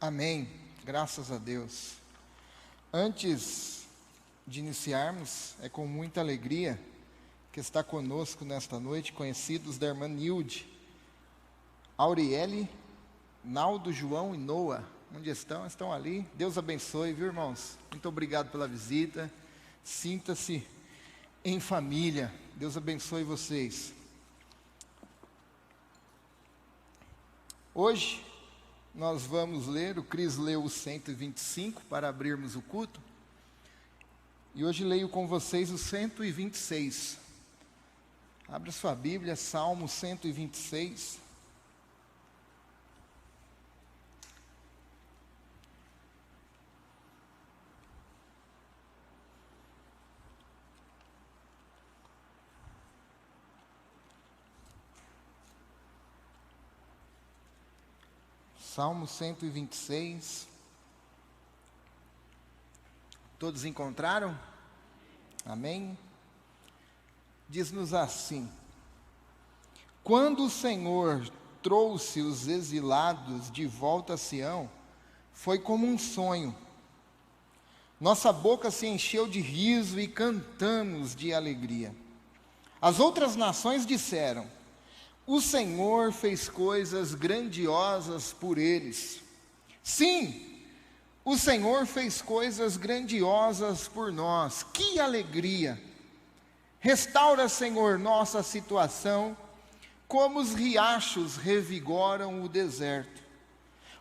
Amém. Graças a Deus. Antes de iniciarmos, é com muita alegria que está conosco nesta noite, conhecidos da irmã Nilde, Auriele, Naldo, João e Noah. Onde estão? Estão ali. Deus abençoe, viu, irmãos? Muito obrigado pela visita. Sinta-se em família. Deus abençoe vocês. Hoje nós vamos ler, o Cris leu o 125 para abrirmos o culto. E hoje leio com vocês o 126. Abra sua Bíblia, Salmo 126. Salmo 126. Todos encontraram? Amém? Diz-nos assim: quando o Senhor trouxe os exilados de volta a Sião, foi como um sonho. Nossa boca se encheu de riso e cantamos de alegria. As outras nações disseram: o Senhor fez coisas grandiosas por eles. Sim, o Senhor fez coisas grandiosas por nós. Que alegria! Restaura, Senhor, nossa situação, como os riachos revigoram o deserto.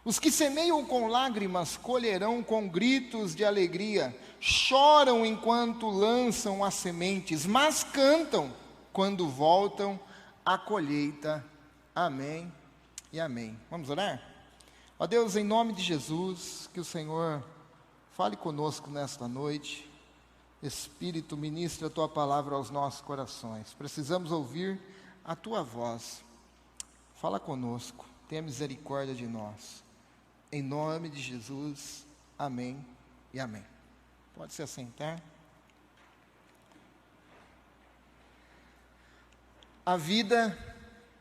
Os que semeiam com lágrimas colherão com gritos de alegria. Choram enquanto lançam as sementes, mas cantam quando voltam a colheita. Amém e amém. Vamos orar? Ó Deus, em nome de Jesus, que o Senhor fale conosco nesta noite. Espírito, ministra a Tua palavra aos nossos corações. Precisamos ouvir a Tua voz. Fala conosco, tenha misericórdia de nós. Em nome de Jesus, amém e amém. Pode se assentar. A vida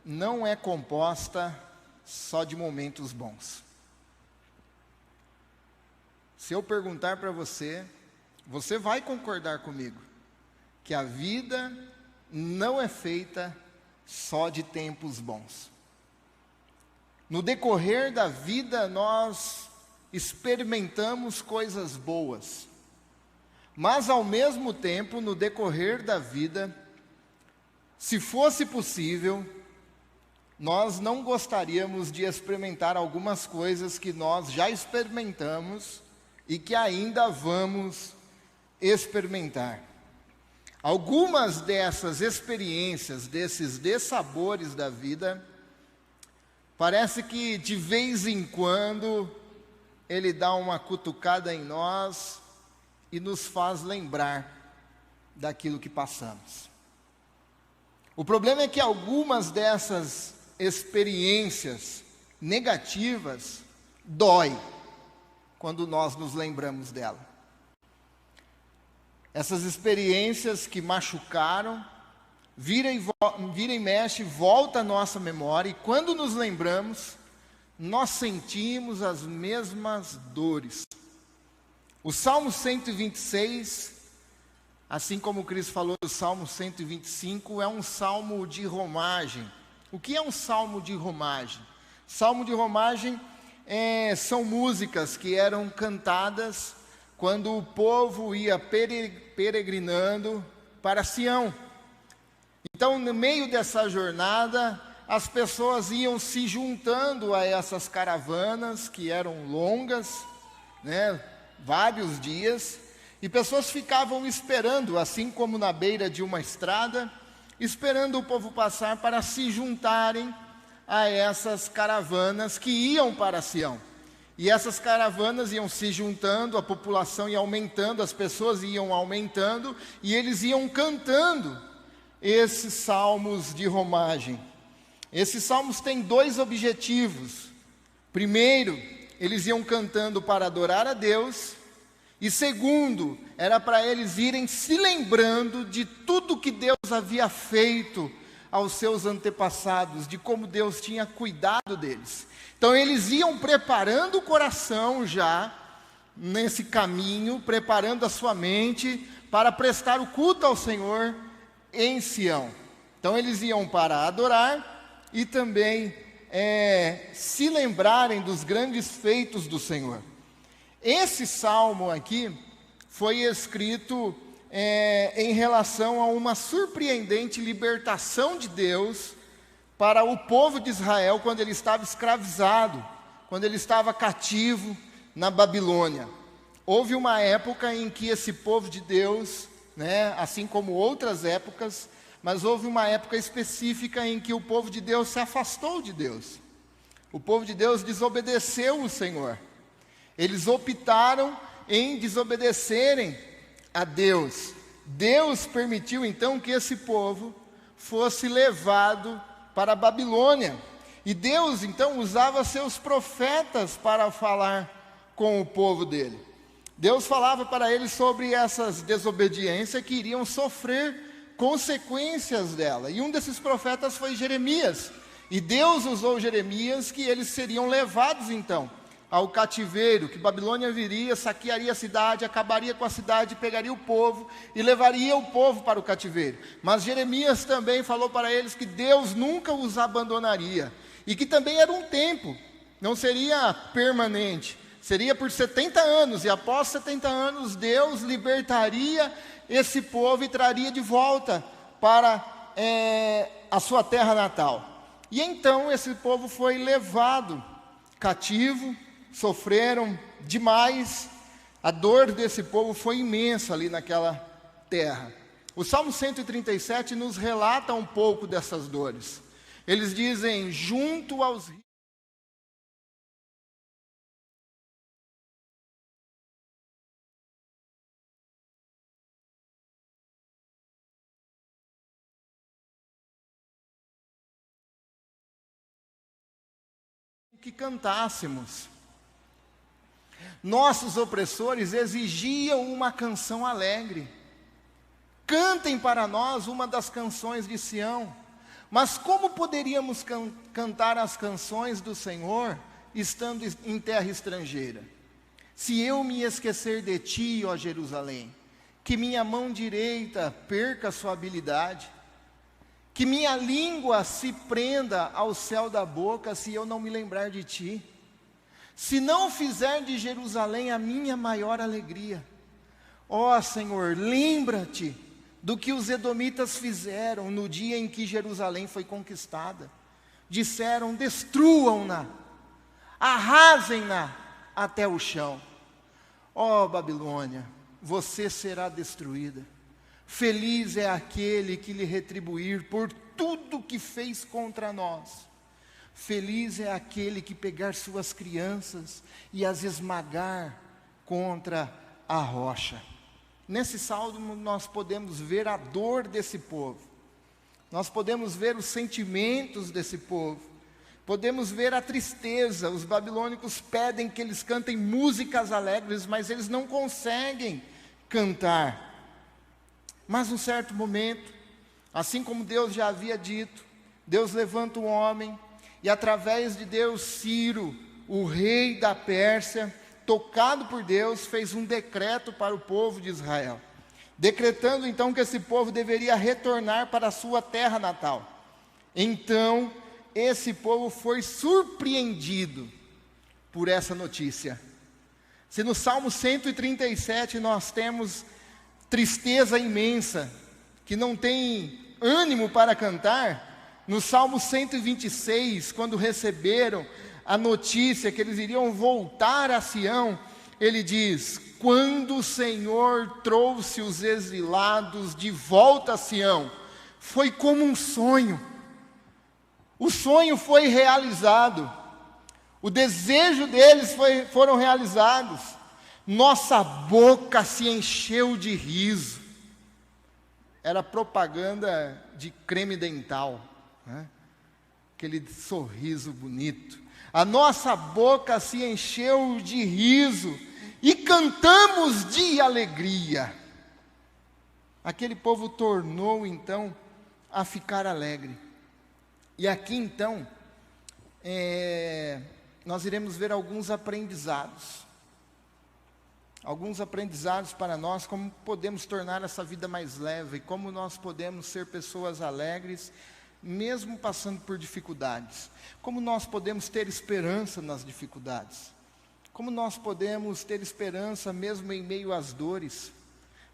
não é composta só de momentos bons. Se eu perguntar para você, você vai concordar comigo que a vida não é feita só de tempos bons. No decorrer da vida nós experimentamos coisas boas, mas ao mesmo tempo, no decorrer da vida, se fosse possível, nós não gostaríamos de experimentar algumas coisas que nós já experimentamos e que ainda vamos experimentar. Algumas dessas experiências, desses dessabores da vida, parece que de vez em quando ele dá uma cutucada em nós e nos faz lembrar daquilo que passamos. O problema é que algumas dessas experiências negativas dói quando nós nos lembramos dela. Essas experiências que machucaram, vira e mexe, volta à nossa memória, e quando nos lembramos, nós sentimos as mesmas dores. O Salmo 126, assim como o Cris falou do Salmo 125, é um salmo de romagem. O que é um salmo de romagem? Salmo de romagem são músicas que eram cantadas quando o povo ia peregrinando para Sião. Então, no meio dessa jornada, as pessoas iam se juntando a essas caravanas, que eram longas, vários dias, e pessoas ficavam esperando, assim como na beira de uma estrada, esperando o povo passar para se juntarem a essas caravanas que iam para Sião. E essas caravanas iam se juntando, a população ia aumentando, as pessoas iam aumentando, e eles iam cantando esses salmos de romagem. Esses salmos têm dois objetivos. Primeiro, eles iam cantando para adorar a Deus, e segundo, era para eles irem se lembrando de tudo que Deus havia feito aos seus antepassados, de como Deus tinha cuidado deles. Então eles iam preparando o coração já, nesse caminho, preparando a sua mente para prestar o culto ao Senhor em Sião. Então eles iam para adorar e também se lembrarem dos grandes feitos do Senhor. Esse salmo aqui foi escrito em relação a uma surpreendente libertação de Deus para o povo de Israel quando ele estava escravizado, quando ele estava cativo na Babilônia. Houve uma época em que esse povo de Deus, assim como outras épocas, mas houve uma época específica em que o povo de Deus se afastou de Deus. O povo de Deus desobedeceu o Senhor. Eles optaram em desobedecerem a Deus. Deus permitiu então que esse povo fosse levado para a Babilônia. E Deus então usava seus profetas para falar com o povo dele. Deus falava para eles sobre essas desobediências que iriam sofrer consequências dela. E um desses profetas foi Jeremias. E Deus usou Jeremias que eles seriam levados então ao cativeiro, que Babilônia viria, saquearia a cidade, acabaria com a cidade, pegaria o povo e levaria o povo para o cativeiro. Mas Jeremias também falou para eles que Deus nunca os abandonaria e que também era um tempo, não seria permanente, seria por 70 anos, e após 70 anos Deus libertaria esse povo e traria de volta para a sua terra natal. E então esse povo foi levado cativo, sofreram demais, a dor desse povo foi imensa ali naquela terra. O Salmo 137 nos relata um pouco dessas dores. Eles dizem, junto aos rios, que cantássemos. Nossos opressores exigiam uma canção alegre. Cantem para nós uma das canções de Sião. Mas como poderíamos cantar as canções do Senhor estando em terra estrangeira? Se eu me esquecer de ti, ó Jerusalém, que minha mão direita perca sua habilidade, que minha língua se prenda ao céu da boca, se eu não me lembrar de ti. Se não fizer de Jerusalém a minha maior alegria. Ó Senhor, lembra-te do que os edomitas fizeram no dia em que Jerusalém foi conquistada. Disseram, destruam-na, arrasem-na até o chão. Ó Babilônia, você será destruída. Feliz é aquele que lhe retribuir por tudo que fez contra nós. Feliz é aquele que pegar suas crianças e as esmagar contra a rocha. Nesse salmo nós podemos ver a dor desse povo. Nós podemos ver os sentimentos desse povo. Podemos ver a tristeza. Os babilônicos pedem que eles cantem músicas alegres, mas eles não conseguem cantar. Mas num certo momento, assim como Deus já havia dito, Deus levanta um homem, e através de Deus, Ciro, o rei da Pérsia, tocado por Deus, fez um decreto para o povo de Israel, decretando então que esse povo deveria retornar para a sua terra natal. Então, esse povo foi surpreendido por essa notícia. Se no Salmo 137 nós temos tristeza imensa, que não tem ânimo para cantar, no Salmo 126, quando receberam a notícia que eles iriam voltar a Sião, ele diz, quando o Senhor trouxe os exilados de volta a Sião, foi como um sonho. O sonho foi realizado, o desejo deles foram realizados. Nossa boca se encheu de riso. Era propaganda de creme dental, né? Aquele sorriso bonito. A nossa boca se encheu de riso e cantamos de alegria. Aquele povo tornou então a ficar alegre. E aqui então, nós iremos ver alguns aprendizados para nós, como podemos tornar essa vida mais leve, como nós podemos ser pessoas alegres, mesmo passando por dificuldades, como nós podemos ter esperança nas dificuldades, como nós podemos ter esperança mesmo em meio às dores,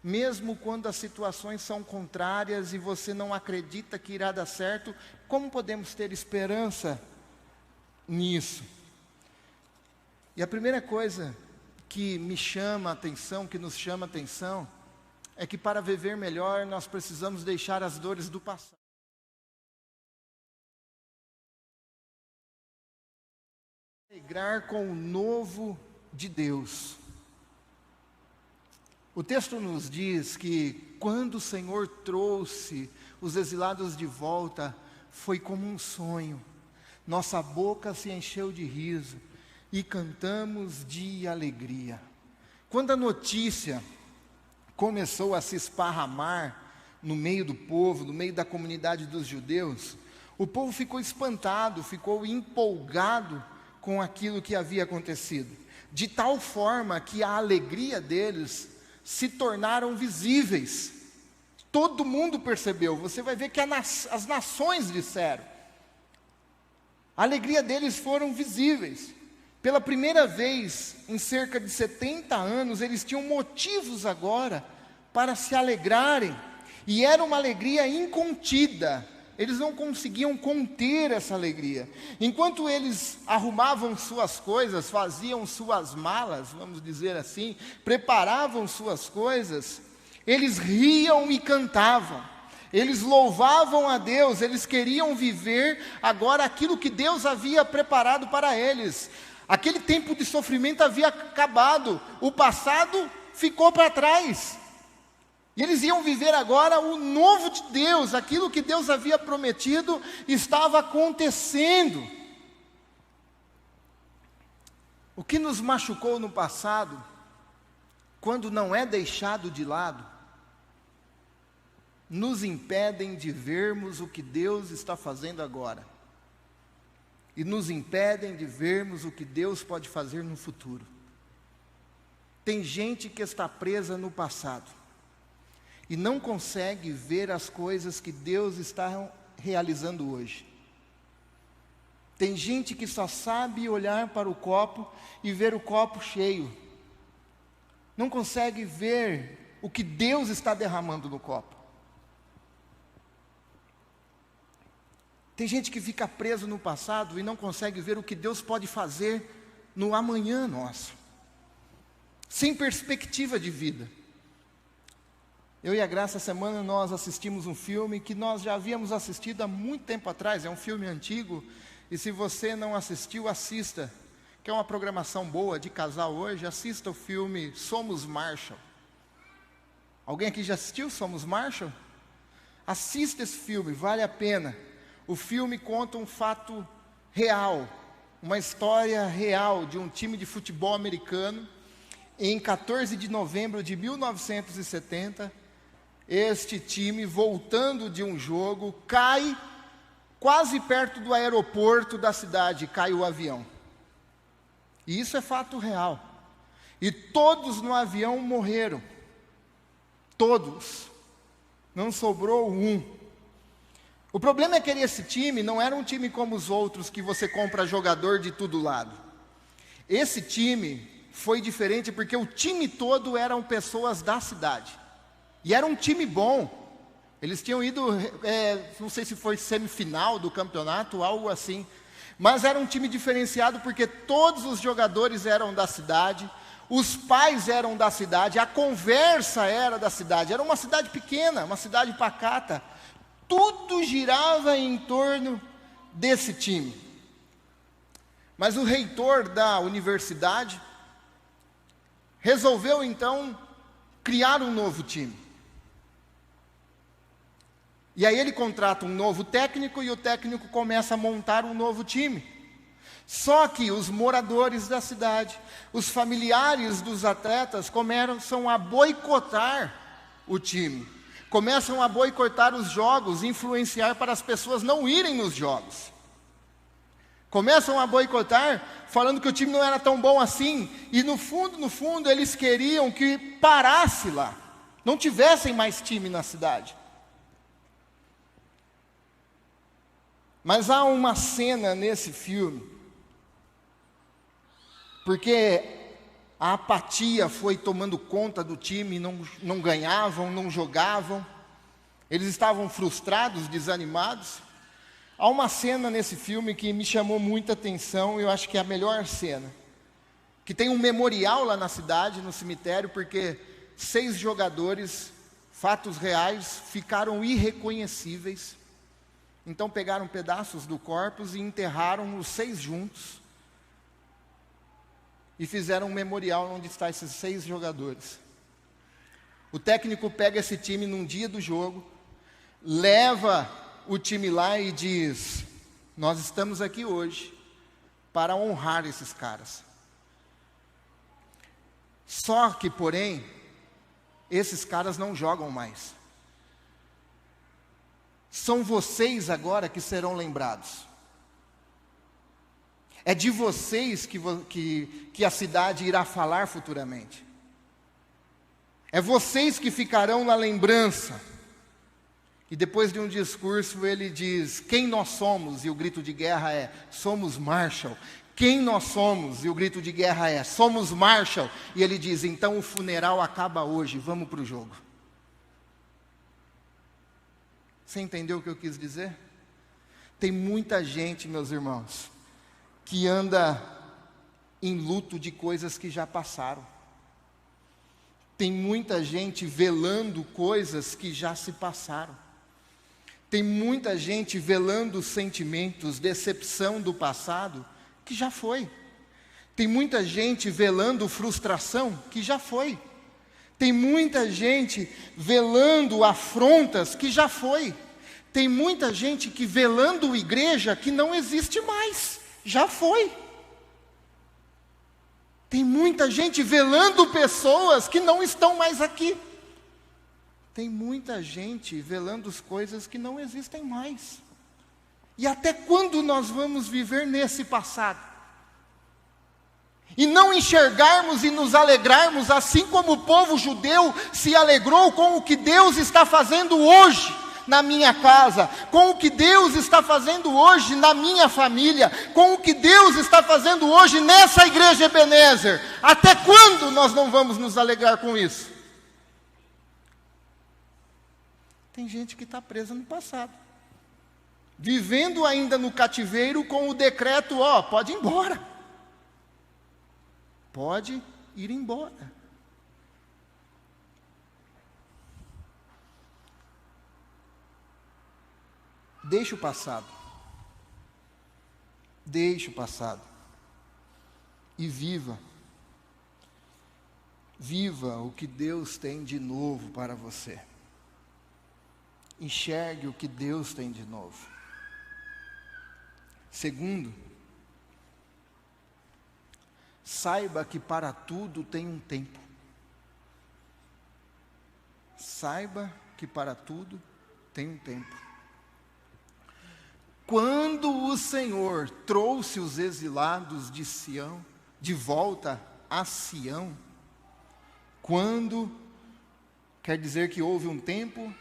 mesmo quando as situações são contrárias e você não acredita que irá dar certo, como podemos ter esperança nisso? E a primeira coisa que me chama a atenção, que nos chama a atenção, é que para viver melhor nós precisamos deixar as dores do passado. Alegrar com o novo de Deus. O texto nos diz que quando o Senhor trouxe os exilados de volta, foi como um sonho. Nossa boca se encheu de riso e cantamos de alegria. Quando a notícia começou a se esparramar no meio do povo, no meio da comunidade dos judeus, o povo ficou espantado, ficou empolgado com aquilo que havia acontecido, de tal forma que a alegria deles se tornaram visíveis. Todo mundo percebeu. Você vai ver que as nações disseram. A alegria deles foram visíveis. Pela primeira vez em cerca de 70 anos, eles tinham motivos agora para se alegrarem. E era uma alegria incontida. Eles não conseguiam conter essa alegria. Enquanto eles arrumavam suas coisas, faziam suas malas, vamos dizer assim, preparavam suas coisas, eles riam e cantavam. Eles louvavam a Deus, eles queriam viver agora aquilo que Deus havia preparado para eles. Aquele tempo de sofrimento havia acabado, o passado ficou para trás. E eles iam viver agora o novo de Deus, aquilo que Deus havia prometido estava acontecendo. O que nos machucou no passado, quando não é deixado de lado, nos impedem de vermos o que Deus está fazendo agora. E nos impedem de vermos o que Deus pode fazer no futuro. Tem gente que está presa no passado e não consegue ver as coisas que Deus está realizando hoje. Tem gente que só sabe olhar para o copo e ver o copo cheio. Não consegue ver o que Deus está derramando no copo. Tem gente que fica preso no passado e não consegue ver o que Deus pode fazer no amanhã nosso. Sem perspectiva de vida. Eu e a Graça, essa semana nós assistimos um filme que nós já havíamos assistido há muito tempo atrás. É um filme antigo, e se você não assistiu, assista. Que é uma programação boa de casal hoje, assista o filme Somos Marshall. Alguém aqui já assistiu Somos Marshall? Assista esse filme, vale a pena. O filme conta um fato real, uma história real de um time de futebol americano. Em 14 de novembro de 1970, este time, voltando de um jogo, cai quase perto do aeroporto da cidade, cai o avião. E isso é fato real. E todos no avião morreram. Todos. Não sobrou um. O problema é que esse time não era um time como os outros, que você compra jogador de todo lado. Esse time foi diferente porque o time todo eram pessoas da cidade. E era um time bom. Eles tinham ido, não sei se foi semifinal do campeonato, algo assim. Mas era um time diferenciado porque todos os jogadores eram da cidade, os pais eram da cidade, a conversa era da cidade. Era uma cidade pequena, uma cidade pacata. Tudo girava em torno desse time. Mas o reitor da universidade resolveu então criar um novo time. E aí ele contrata um novo técnico e o técnico começa a montar um novo time. Só que os moradores da cidade, os familiares dos atletas começam a boicotar o time. Começam a boicotar os jogos, influenciar para as pessoas não irem nos jogos. Começam a boicotar, falando que o time não era tão bom assim, e no fundo, eles queriam que parasse lá, não tivessem mais time na cidade. Mas há uma cena nesse filme, porque a apatia foi tomando conta do time, não ganhavam, não jogavam, eles estavam frustrados, desanimados. Há uma cena nesse filme que me chamou muita atenção, eu acho que é a melhor cena, que tem um memorial lá na cidade, no cemitério, porque 6 jogadores, fatos reais, ficaram irreconhecíveis. Então pegaram pedaços do corpo e enterraram os 6 juntos, e fizeram um memorial onde estão esses 6 jogadores. O técnico pega esse time num dia do jogo, leva o time lá e diz: nós estamos aqui hoje para honrar esses caras. Só que, porém, esses caras não jogam mais. São vocês agora que serão lembrados. É de vocês que a cidade irá falar futuramente. É vocês que ficarão na lembrança. E depois de um discurso ele diz: quem nós somos? E o grito de guerra é: somos Marshall. Quem nós somos? E o grito de guerra é: somos Marshall. E ele diz: então o funeral acaba hoje, vamos para o jogo. Você entendeu o que eu quis dizer? Tem muita gente, meus irmãos, que anda em luto de coisas que já passaram. Tem muita gente velando coisas que já se passaram. Tem muita gente velando sentimentos, decepção do passado, que já foi. Tem muita gente velando frustração, que já foi. Tem muita gente velando afrontas, que já foi. Tem muita gente que velando igreja, que não existe mais, já foi. Tem muita gente velando pessoas que não estão mais aqui. Tem muita gente velando as coisas que não existem mais. E até quando nós vamos viver nesse passado? E não enxergarmos e nos alegrarmos, assim como o povo judeu se alegrou com o que Deus está fazendo hoje na minha casa, com o que Deus está fazendo hoje na minha família, com o que Deus está fazendo hoje nessa igreja Ebenezer. Até quando nós não vamos nos alegrar com isso? Tem gente que está presa no passado, vivendo ainda no cativeiro com o decreto: ó, pode ir embora, pode ir embora. Deixa o passado, e viva o que Deus tem de novo para você. Enxergue o que Deus tem de novo. Segundo, saiba que para tudo tem um tempo. Saiba que para tudo tem um tempo. Quando o Senhor trouxe os exilados de Sião, de volta a Sião, quando, quer dizer que houve um tempo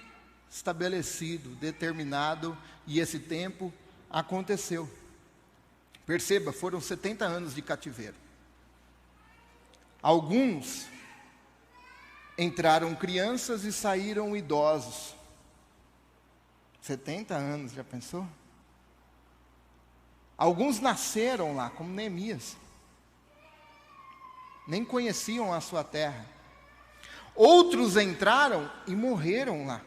estabelecido, determinado, e esse tempo aconteceu. Perceba, foram 70 anos de cativeiro. Alguns entraram crianças e saíram idosos. 70 anos, já pensou? Alguns nasceram lá, como Neemias. Nem conheciam a sua terra. Outros entraram e morreram lá.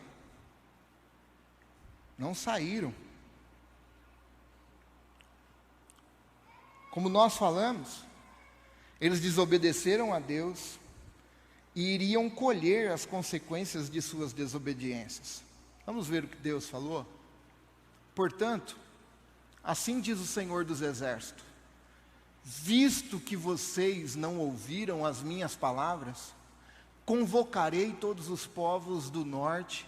Não saíram. Como nós falamos, eles desobedeceram a Deus e iriam colher as consequências de suas desobediências. Vamos ver o que Deus falou? Portanto, assim diz o Senhor dos Exércitos: visto que vocês não ouviram as minhas palavras, convocarei todos os povos do norte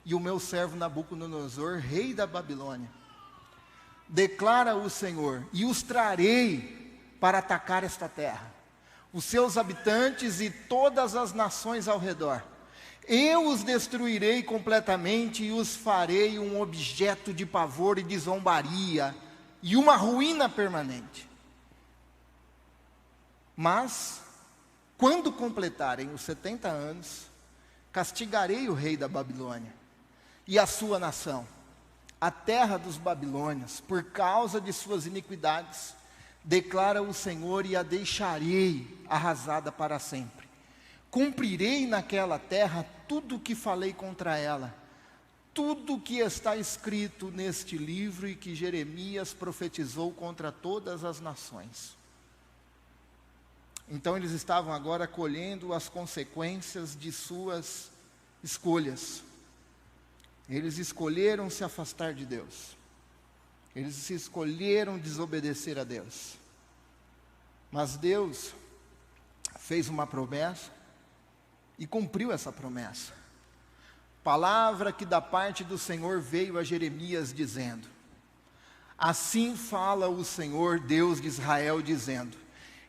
e o meu servo Nabucodonosor, rei da Babilônia. Declara o Senhor, e os trarei para atacar esta terra, os seus habitantes e todas as nações ao redor. Eu os destruirei completamente e os farei um objeto de pavor e de zombaria, e uma ruína permanente. Mas, quando completarem os 70 anos, castigarei o rei da Babilônia e a sua nação, a terra dos babilônios, por causa de suas iniquidades, declara o Senhor, e a deixarei arrasada para sempre. Cumprirei naquela terra tudo o que falei contra ela, tudo o que está escrito neste livro e que Jeremias profetizou contra todas as nações. Então eles estavam agora colhendo as consequências de suas escolhas. Eles escolheram se afastar de Deus. Eles escolheram desobedecer a Deus. Mas Deus fez uma promessa e cumpriu essa promessa. Palavra que da parte do Senhor veio a Jeremias dizendo: assim fala o Senhor, Deus de Israel, dizendo: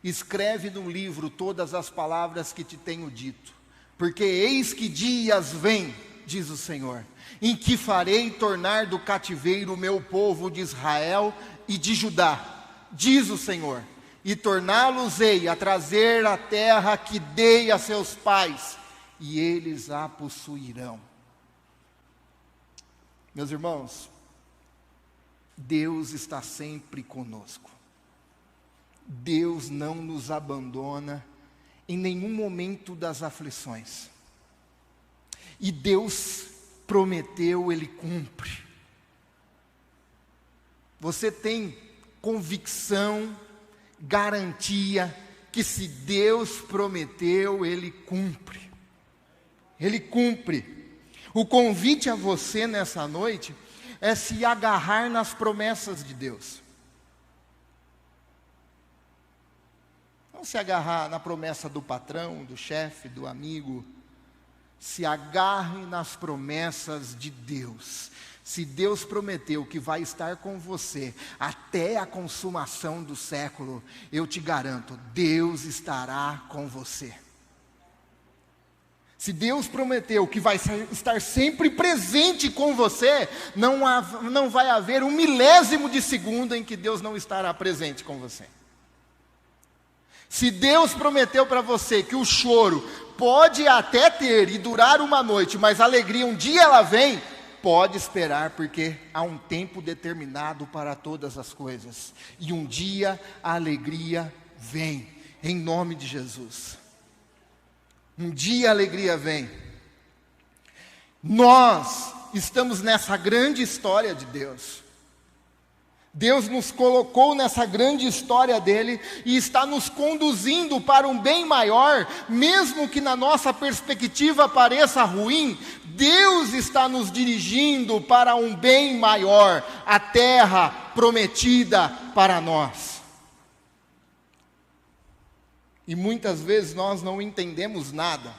escreve num livro todas as palavras que te tenho dito, porque eis que dias vêm, diz o Senhor, em que farei tornar do cativeiro o meu povo de Israel e de Judá, diz o Senhor, e torná-los-ei a trazer a terra que dei a seus pais, e eles a possuirão. Meus irmãos, Deus está sempre conosco. Deus não nos abandona em nenhum momento das aflições. E Deus prometeu, Ele cumpre. Você tem convicção, garantia, que se Deus prometeu, Ele cumpre. Ele cumpre. O convite a você nessa noite é se agarrar nas promessas de Deus. Não se agarrar na promessa do patrão, do chefe, do amigo. Se agarre nas promessas de Deus. Se Deus prometeu que vai estar com você até a consumação do século, eu te garanto, Deus estará com você. Se Deus prometeu que vai estar sempre presente com você, não vai haver um milésimo de segundo em que Deus não estará presente com você. Se Deus prometeu para você que o choro pode até ter e durar uma noite, mas a alegria um dia ela vem, pode esperar, porque há um tempo determinado para todas as coisas. E um dia a alegria vem, em nome de Jesus. Um dia a alegria vem. Nós estamos nessa grande história de Deus. Deus nos colocou nessa grande história dele e está nos conduzindo para um bem maior, mesmo que na nossa perspectiva pareça ruim. Deus está nos dirigindo para um bem maior, a terra prometida para nós. E muitas vezes nós não entendemos nada.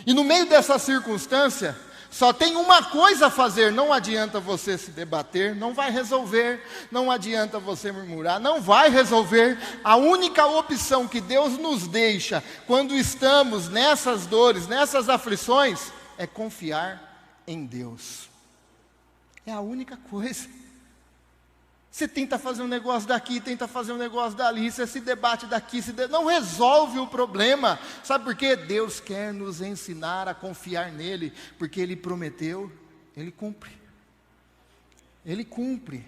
E no meio dessa circunstância, só tem uma coisa a fazer. Não adianta você se debater, não vai resolver. Não adianta você murmurar, não vai resolver. A única opção que Deus nos deixa quando estamos nessas dores, nessas aflições, é confiar em Deus. É a única coisa. Você tenta fazer um negócio daqui, tenta fazer um negócio dali, você se debate daqui, não resolve o problema. Sabe por quê? Deus quer nos ensinar a confiar nele, porque Ele prometeu, Ele cumpre. Ele cumpre.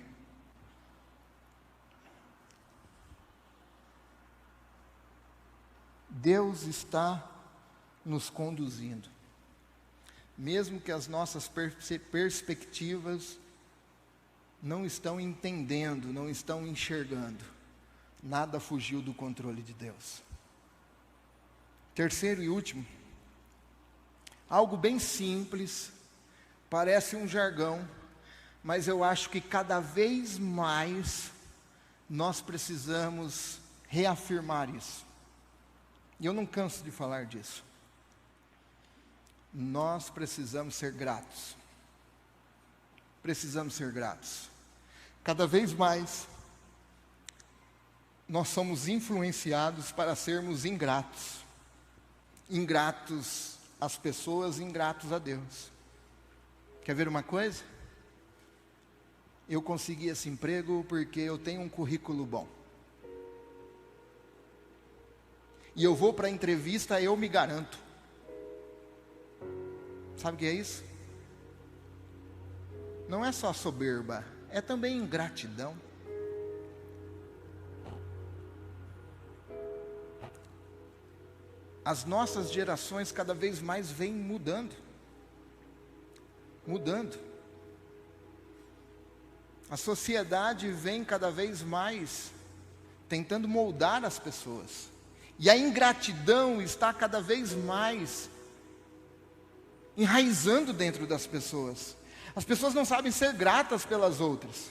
Deus está nos conduzindo. Mesmo que as nossas perspectivas não estão entendendo, não estão enxergando, nada fugiu do controle de Deus. Terceiro e último, algo bem simples, parece um jargão, mas eu acho que cada vez mais nós precisamos reafirmar isso. E eu não canso de falar disso. nós precisamos ser gratos. Precisamos ser gratos. Cada vez mais, nós somos influenciados para sermos ingratos. Ingratos às pessoas, ingratos a Deus. Quer ver uma coisa? Eu consegui esse emprego porque eu tenho um currículo bom. E eu vou para a entrevista, eu me garanto. Sabe o que é isso? Não é só soberba, é também ingratidão. As nossas gerações cada vez mais vêm mudando. A sociedade vem cada vez mais tentando moldar as pessoas. E a ingratidão está cada vez mais enraizando dentro das pessoas. As pessoas não sabem ser gratas pelas outras.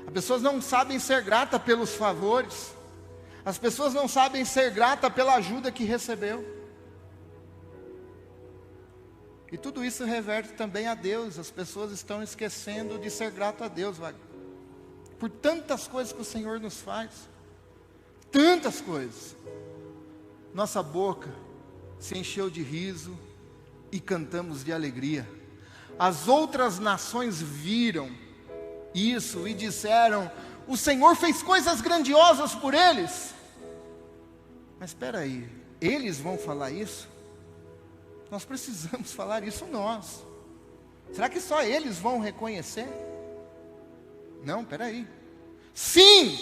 As pessoas não sabem ser gratas pelos favores. As pessoas não sabem ser gratas pela ajuda que recebeu. E tudo isso reverte também a Deus. As pessoas estão esquecendo de ser grato a Deus, Wagner, por tantas coisas que o Senhor nos faz. Tantas coisas. Nossa boca se encheu de riso e cantamos de alegria. As outras nações viram isso e disseram: o Senhor fez coisas grandiosas por eles. Mas espera aí, eles vão falar isso? Nós precisamos falar isso nós. Será que só eles vão reconhecer? Não, espera aí. Sim,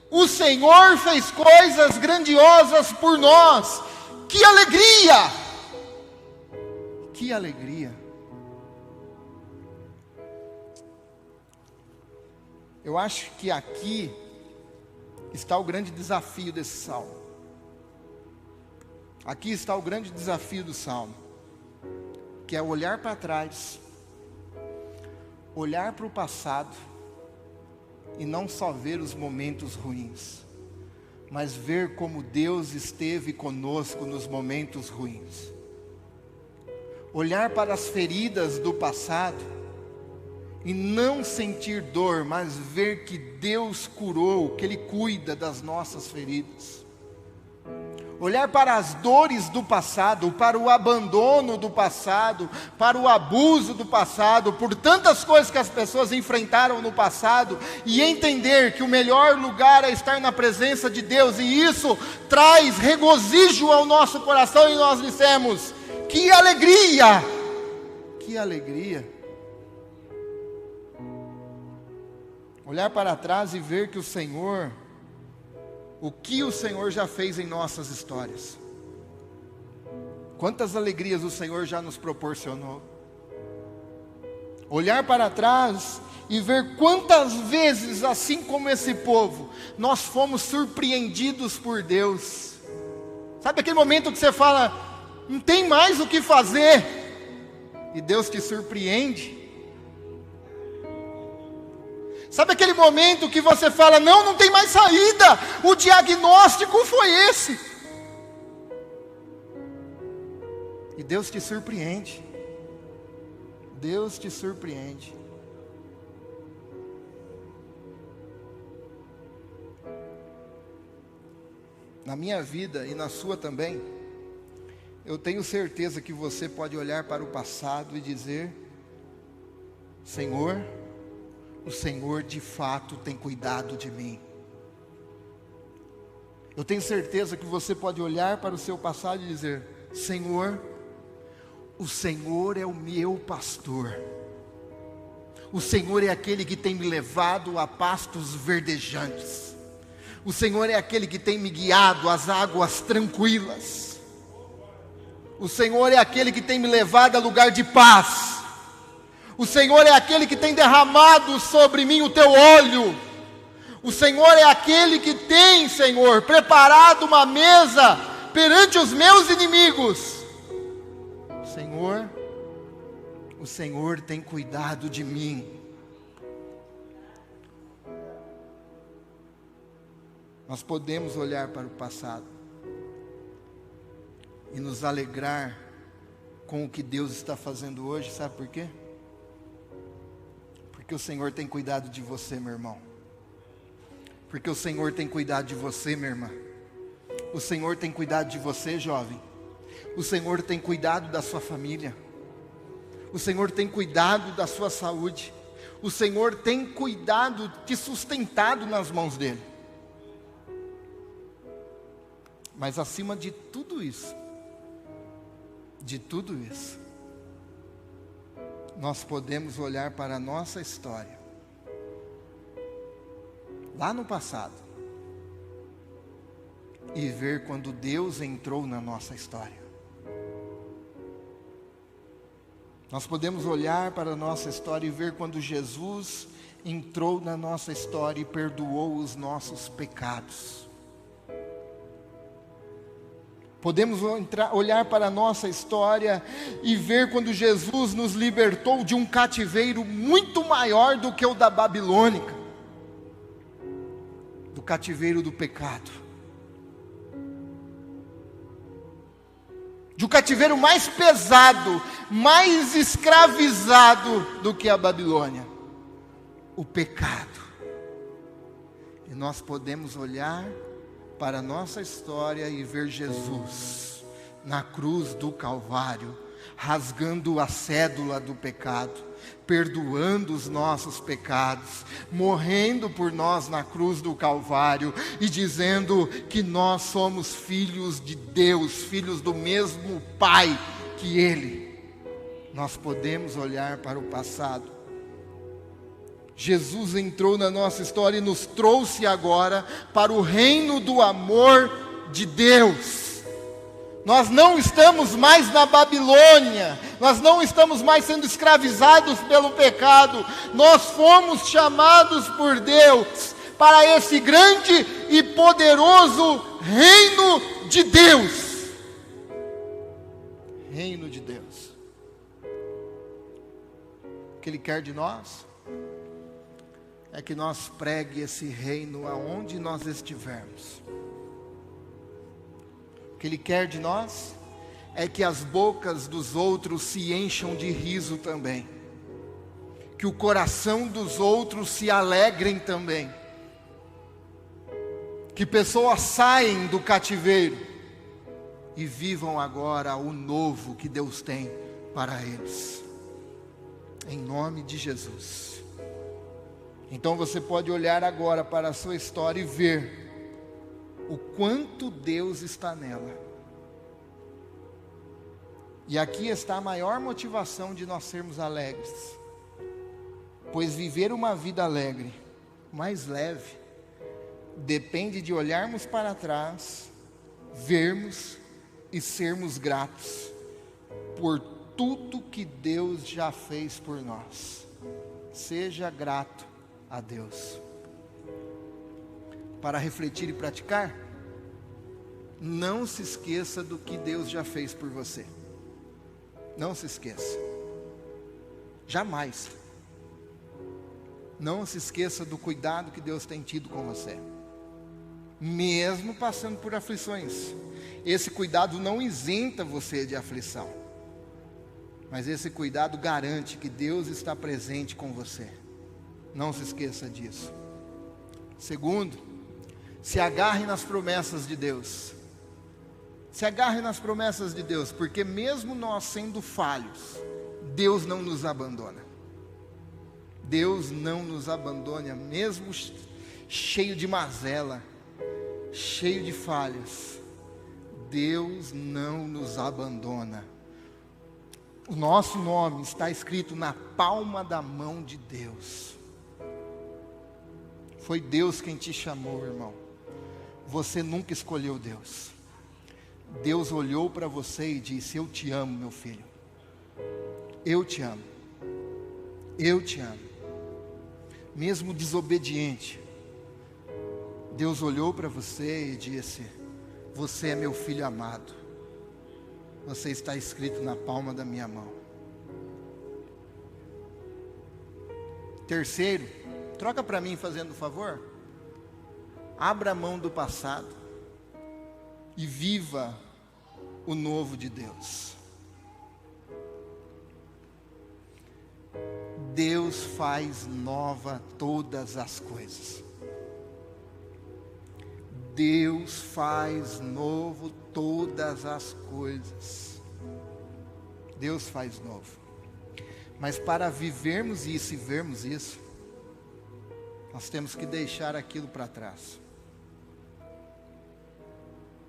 o Senhor fez coisas grandiosas por nós. Que alegria! Que alegria! Eu acho que aqui está o grande desafio desse salmo. Aqui está o grande desafio do salmo, que é olhar para trás, olhar para o passado, e não só ver os momentos ruins, mas ver como Deus esteve conosco nos momentos ruins. Olhar para as feridas do passado, e não sentir dor, mas ver que Deus curou, que Ele cuida das nossas feridas. Olhar para as dores do passado, para o abandono do passado, para o abuso do passado, por tantas coisas que as pessoas enfrentaram no passado, e entender que o melhor lugar é estar na presença de Deus, e isso traz regozijo ao nosso coração, e nós dissemos: que alegria! Que alegria! Olhar para trás e ver que o Senhor, o que o Senhor já fez em nossas histórias. Quantas alegrias o Senhor já nos proporcionou. Olhar para trás e ver quantas vezes, assim como esse povo, nós fomos surpreendidos por Deus. Sabe aquele momento que você fala: não tem mais o que fazer, e Deus te surpreende? Sabe aquele momento que você fala: não tem mais saída, o diagnóstico foi esse, e Deus te surpreende. Deus te surpreende. Na minha vida e na sua também, eu tenho certeza que você pode olhar para o passado e dizer: Senhor, o Senhor de fato tem cuidado de mim. Eu tenho certeza que você pode olhar para o seu passado e dizer: Senhor, o Senhor é o meu pastor. O Senhor é aquele que tem me levado a pastos verdejantes. O Senhor é aquele que tem me guiado às águas tranquilas. O Senhor é aquele que tem me levado a lugar de paz. O Senhor é aquele que tem derramado sobre mim o teu óleo. O Senhor é aquele que tem, Senhor, preparado uma mesa perante os meus inimigos. Senhor, o Senhor tem cuidado de mim. Nós podemos olhar para o passado e nos alegrar com o que Deus está fazendo hoje, sabe por quê? Porque o Senhor tem cuidado de você, meu irmão. Porque o Senhor tem cuidado de você, minha irmã. O Senhor tem cuidado de você, jovem. O Senhor tem cuidado da sua família. O Senhor tem cuidado da sua saúde. O Senhor tem cuidado, te sustentado nas mãos dEle. Mas acima de tudo isso, nós podemos olhar para a nossa história, lá no passado, e ver quando Deus entrou na nossa história. Nós podemos olhar para a nossa história e ver quando Jesus entrou na nossa história e perdoou os nossos pecados. Podemos olhar para a nossa história e ver quando Jesus nos libertou de um cativeiro muito maior do que o da Babilônica, do cativeiro do pecado, de um cativeiro mais pesado, mais escravizado do que a Babilônia, o pecado. E nós podemos olhar para a nossa história e ver Jesus na cruz do Calvário, rasgando a cédula do pecado, perdoando os nossos pecados, morrendo por nós na cruz do Calvário e dizendo que nós somos filhos de Deus, filhos do mesmo Pai que Ele. Nós podemos olhar para o passado. Jesus entrou na nossa história e nos trouxe agora para o reino do amor de Deus. Nós não estamos mais na Babilônia, nós não estamos mais sendo escravizados pelo pecado, nós fomos chamados por Deus para esse grande e poderoso reino de Deus. Reino de Deus. O que Ele quer de nós é que nós pregue esse reino aonde nós estivermos. O que Ele quer de nós é que as bocas dos outros se encham de riso também, que o coração dos outros se alegrem também, que pessoas saem do cativeiro e vivam agora o novo que Deus tem para eles, em nome de Jesus. Então você pode olhar agora para a sua história e ver o quanto Deus está nela. E aqui está a maior motivação de nós sermos alegres. Pois viver uma vida alegre, mais leve, depende de olharmos para trás, vermos e sermos gratos por tudo que Deus já fez por nós. Seja grato a Deus. Para refletir e praticar, não se esqueça do que Deus já fez por você. Não se esqueça. Jamais. Não se esqueça do cuidado que Deus tem tido com você, mesmo passando por aflições. Esse cuidado não isenta você de aflição, mas esse cuidado garante que Deus está presente com você. Não se esqueça disso. Segundo, se agarre nas promessas de Deus. Se agarre nas promessas de Deus, porque mesmo nós sendo falhos, Deus não nos abandona. Deus não nos abandona, mesmo cheio de mazela, cheio de falhas. Deus não nos abandona. O nosso nome está escrito na palma da mão de Deus. Foi Deus quem te chamou, irmão. Você nunca escolheu Deus. Deus olhou para você e disse: eu te amo, meu filho. Eu te amo. Eu te amo. Mesmo desobediente, Deus olhou para você e disse: você é meu filho amado. Você está escrito na palma da minha mão. Terceiro, troca para mim fazendo um favor. Abra a mão do passado e viva o novo de Deus. Deus faz nova todas as coisas. Deus faz novo todas as coisas. Deus faz novo. Mas para vivermos isso e vermos isso, nós temos que deixar aquilo para trás.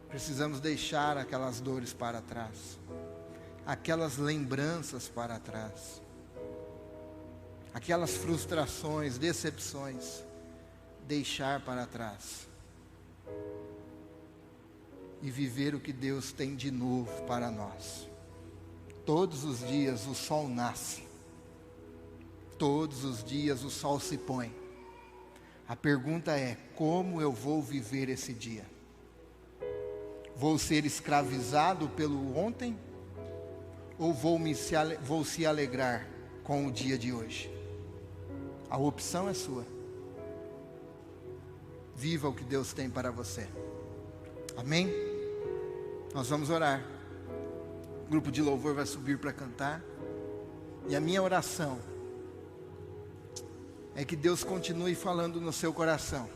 Precisamos deixar aquelas dores para trás, aquelas lembranças para trás, aquelas frustrações, decepções, deixar para trás e viver o que Deus tem de novo para nós. Todos os dias o sol nasce, todos os dias o sol se põe. A pergunta é: como eu vou viver esse dia? Vou ser escravizado pelo ontem? Ou vou se alegrar com o dia de hoje? A opção é sua. Viva o que Deus tem para você. Amém? Nós vamos orar. O grupo de louvor vai subir para cantar. E a minha oração é que Deus continue falando no seu coração.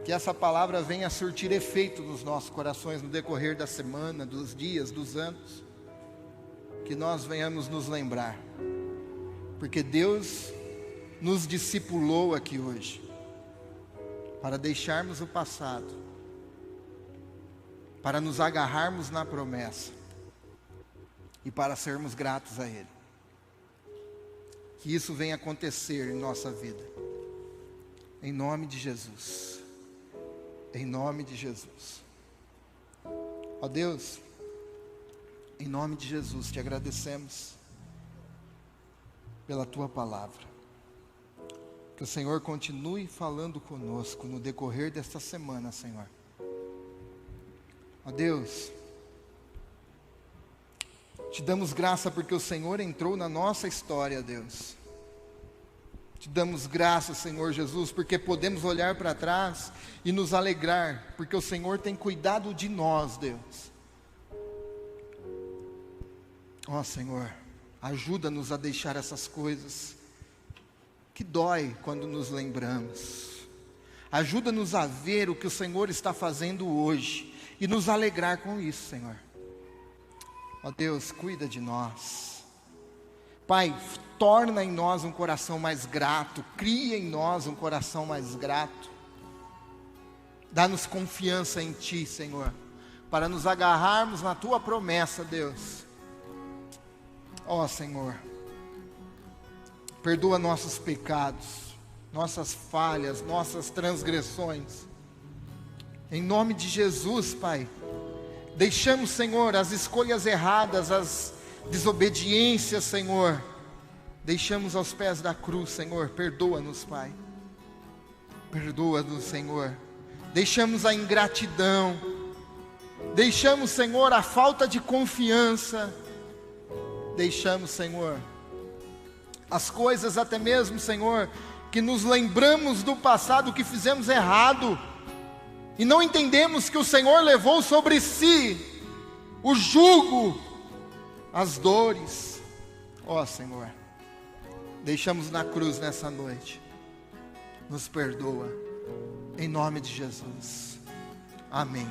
Que essa palavra venha a surtir efeito nos nossos corações no decorrer da semana, dos dias, dos anos. Que nós venhamos nos lembrar. Porque Deus nos discipulou aqui hoje para deixarmos o passado, para nos agarrarmos na promessa e para sermos gratos a Ele. Que isso venha acontecer em nossa vida. Em nome de Jesus. Em nome de Jesus. Ó Deus, em nome de Jesus, te agradecemos pela Tua palavra. Que o Senhor continue falando conosco no decorrer desta semana, Senhor. Ó Deus, te damos graça porque o Senhor entrou na nossa história, Deus. Te damos graça, Senhor Jesus, porque podemos olhar para trás e nos alegrar, porque o Senhor tem cuidado de nós, Deus. Ó Senhor, ajuda-nos a deixar essas coisas que dói quando nos lembramos. Ajuda-nos a ver o que o Senhor está fazendo hoje e nos alegrar com isso, Senhor. Ó Deus, cuida de nós. Pai, torna em nós um coração mais grato, cria em nós um coração mais grato. Dá-nos confiança em Ti, Senhor, para nos agarrarmos na Tua promessa, Deus. Ó Senhor, perdoa nossos pecados, nossas falhas, nossas transgressões. Em nome de Jesus, Pai, deixamos, Senhor, as escolhas erradas, as desobediências, Senhor, deixamos aos pés da cruz, Senhor. Perdoa-nos, Pai. Perdoa-nos, Senhor. Deixamos a ingratidão, deixamos, Senhor, a falta de confiança, deixamos, Senhor, as coisas até mesmo, Senhor, que nos lembramos do passado que fizemos errado, e não entendemos que o Senhor levou sobre si o jugo, as dores. Ó Senhor, deixamos na cruz nessa noite. Nos perdoa, em nome de Jesus. Amém.